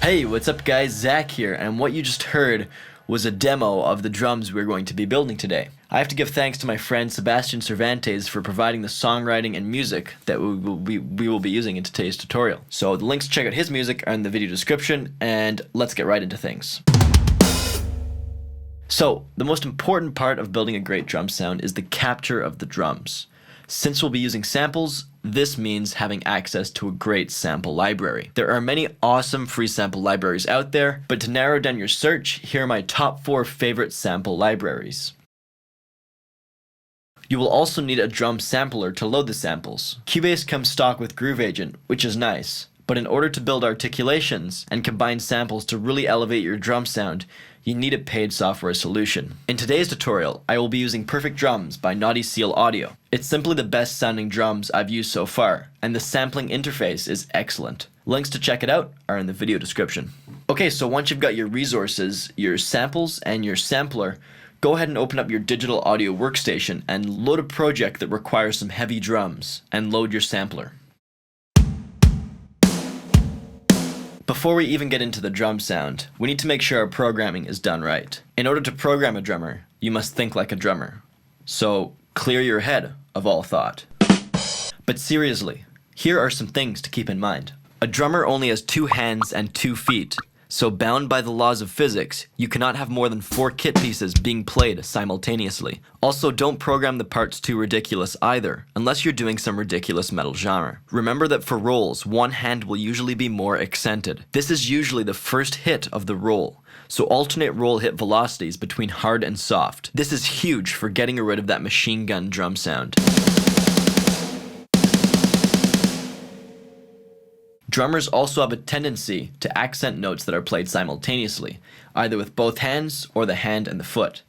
Hey, what's up guys, Zach here, and what you just heard was a demo of the drums we're going to be building today. I have to give thanks to my friend Sebastian Cervantes for providing the songwriting and music that we will be using in today's tutorial. So the links to check out his music are in the video description, and let's get right into things. So, the most important part of building a great drum sound is the capture of the drums. Since we'll be using samples, this means having access to a great sample library. There are many awesome free sample libraries out there, but to narrow down your search, here are my top 4 favorite sample libraries. You will also need a drum sampler to load the samples. Cubase comes stock with Groove Agent, which is nice, but in order to build articulations and combine samples to really elevate your drum sound, you need a paid software solution. In today's tutorial, I will be using Perfect Drums by Naughty Seal Audio. It's simply the best sounding drums I've used so far, and the sampling interface is excellent. Links to check it out are in the video description. Okay, so once you've got your resources, your samples, and your sampler, go ahead and open up your digital audio workstation and load a project that requires some heavy drums, and load your sampler. Before we even get into the drum sound, we need to make sure our programming is done right. In order to program a drummer, you must think like a drummer. So, clear your head of all thought. But seriously, here are some things to keep in mind. A drummer only has 2 hands and 2 feet, so bound by the laws of physics, you cannot have more than 4 kit pieces being played simultaneously. Also, don't program the parts too ridiculous either, unless you're doing some ridiculous metal genre. Remember that for rolls, one hand will usually be more accented. This is usually the first hit of the roll, so alternate roll hit velocities between hard and soft. This is huge for getting rid of that machine gun drum sound. Drummers also have a tendency to accent notes that are played simultaneously, either with both hands or the hand and the foot.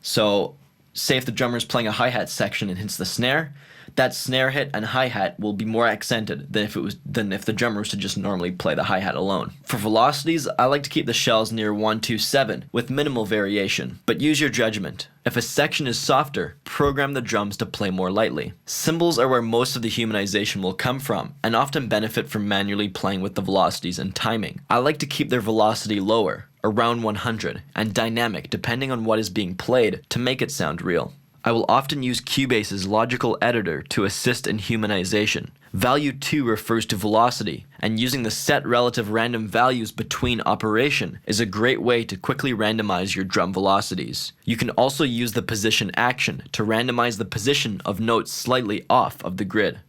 So, say if the drummer is playing a hi-hat section and hits the snare, that snare hit and hi-hat will be more accented than if the drummer was to just normally play the hi-hat alone. For velocities, I like to keep the shells near 127 with minimal variation, but use your judgment. If a section is softer, program the drums to play more lightly. Cymbals are where most of the humanization will come from, and often benefit from manually playing with the velocities and timing. I like to keep their velocity lower, around 100, and dynamic depending on what is being played to make it sound real. I will often use Cubase's logical editor to assist in humanization. Value 2 refers to velocity, and using the set relative random values between operation is a great way to quickly randomize your drum velocities. You can also use the position action to randomize the position of notes slightly off of the grid.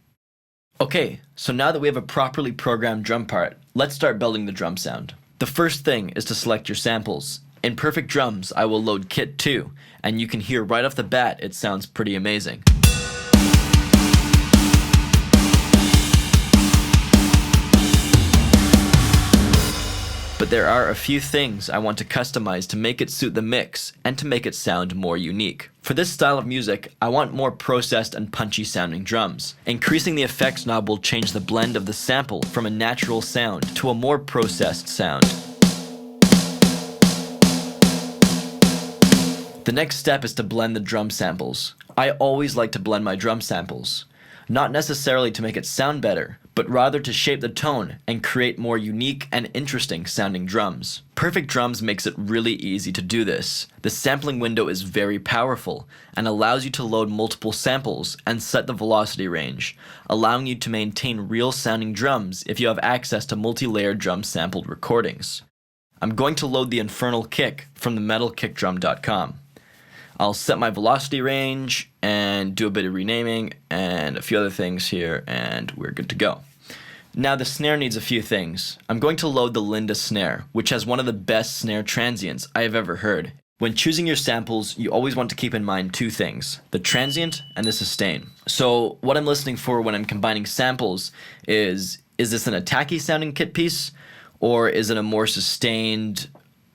Okay, so now that we have a properly programmed drum part, let's start building the drum sound. The first thing is to select your samples. In Perfect Drums, I will load Kit 2, and you can hear right off the bat it sounds pretty amazing. But there are a few things I want to customize to make it suit the mix and to make it sound more unique. For this style of music, I want more processed and punchy sounding drums. Increasing the effects knob will change the blend of the sample from a natural sound to a more processed sound. The next step is to blend the drum samples. I always like to blend my drum samples. Not necessarily to make it sound better, but rather to shape the tone and create more unique and interesting sounding drums. Perfect Drums makes it really easy to do this. The sampling window is very powerful and allows you to load multiple samples and set the velocity range, allowing you to maintain real sounding drums if you have access to multi-layered drum sampled recordings. I'm going to load the Infernal Kick from themetalkickdrum.com. I'll set my velocity range and do a bit of renaming and a few other things here, and we're good to go. Now the snare needs a few things. I'm going to load the Linda snare, which has one of the best snare transients I have ever heard. When choosing your samples, you always want to keep in mind 2 things, the transient and the sustain. So what I'm listening for when I'm combining samples is this an attacky sounding kit piece, or is it a more sustained,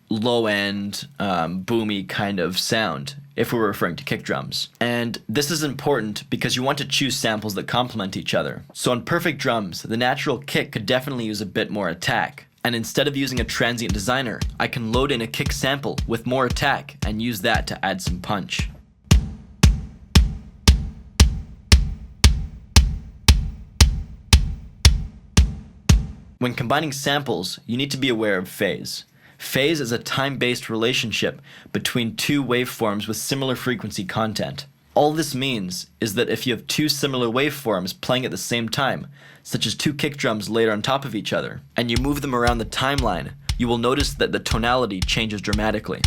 low-end, boomy kind of sound, if we're referring to kick drums. And this is important because you want to choose samples that complement each other. So on Perfect Drums, the natural kick could definitely use a bit more attack. And instead of using a transient designer, I can load in a kick sample with more attack and use that to add some punch. When combining samples, you need to be aware of phase. Phase is a time-based relationship between two waveforms with similar frequency content. All this means is that if you have two similar waveforms playing at the same time, such as two kick drums laid on top of each other, and you move them around the timeline, you will notice that the tonality changes dramatically.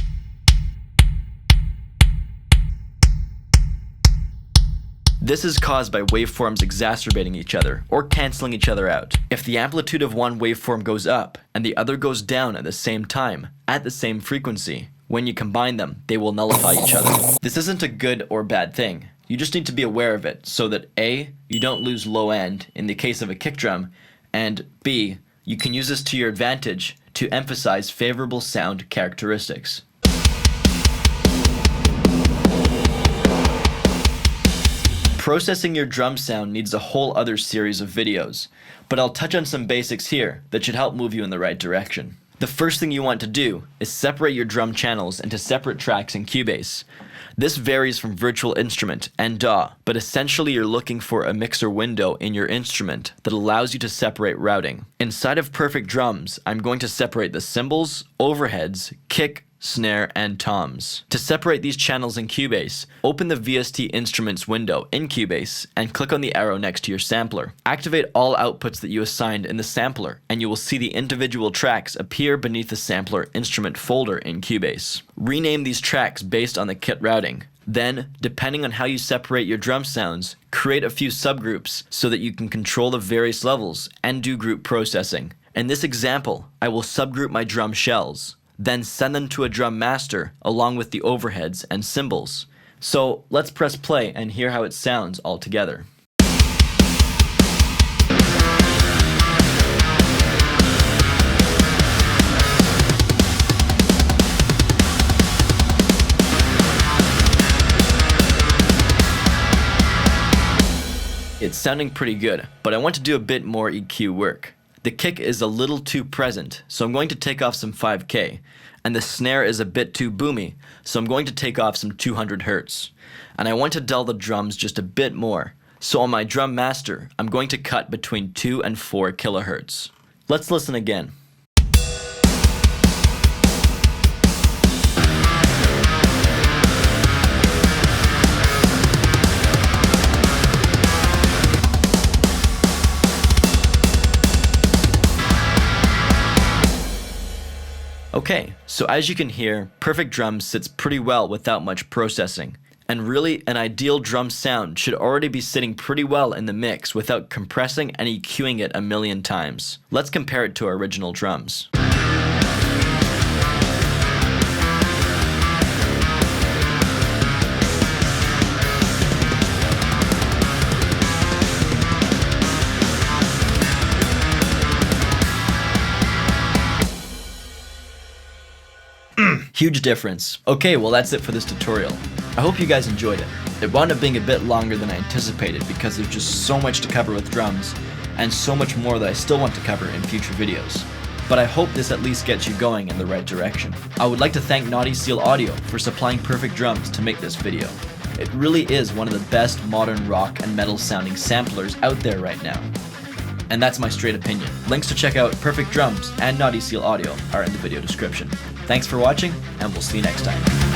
This is caused by waveforms exacerbating each other, or cancelling each other out. If the amplitude of one waveform goes up, and the other goes down at the same time, at the same frequency, when you combine them, they will nullify each other. This isn't a good or bad thing. You just need to be aware of it, so that A, you don't lose low end in the case of a kick drum, and B, you can use this to your advantage to emphasize favorable sound characteristics. Processing your drum sound needs a whole other series of videos, but I'll touch on some basics here that should help move you in the right direction. The first thing you want to do is separate your drum channels into separate tracks in Cubase. This varies from virtual instrument and DAW, but essentially you're looking for a mixer window in your instrument that allows you to separate routing. Inside of Perfect Drums, I'm going to separate the cymbals, overheads, kick, snare, and toms. To separate these channels in Cubase, open the VST Instruments window in Cubase and click on the arrow next to your sampler. Activate all outputs that you assigned in the sampler, and you will see the individual tracks appear beneath the sampler instrument folder in Cubase. Rename these tracks based on the kit routing. Then, depending on how you separate your drum sounds, create a few subgroups so that you can control the various levels and do group processing. In this example, I will subgroup my drum shells, then send them to a drum master along with the overheads and cymbals. So let's press play and hear how it sounds all together. It's sounding pretty good, but I want to do a bit more EQ work. The kick is a little too present, so I'm going to take off some 5K, and the snare is a bit too boomy, so I'm going to take off some 200 Hz. And I want to dull the drums just a bit more, so on my drum master, I'm going to cut between 2 and 4 kHz. Let's listen again. Okay, so as you can hear, Perfect Drums sits pretty well without much processing. And really, an ideal drum sound should already be sitting pretty well in the mix without compressing and EQing it a million times. Let's compare it to our original drums. Huge difference. Okay, well that's it for this tutorial. I hope you guys enjoyed it. It wound up being a bit longer than I anticipated because there's just so much to cover with drums, and so much more that I still want to cover in future videos. But I hope this at least gets you going in the right direction. I would like to thank Naughty Seal Audio for supplying Perfect Drums to make this video. It really is one of the best modern rock and metal sounding samplers out there right now. And that's my straight opinion. Links to check out Perfect Drums and Naughty Seal Audio are in the video description. Thanks for watching, and we'll see you next time.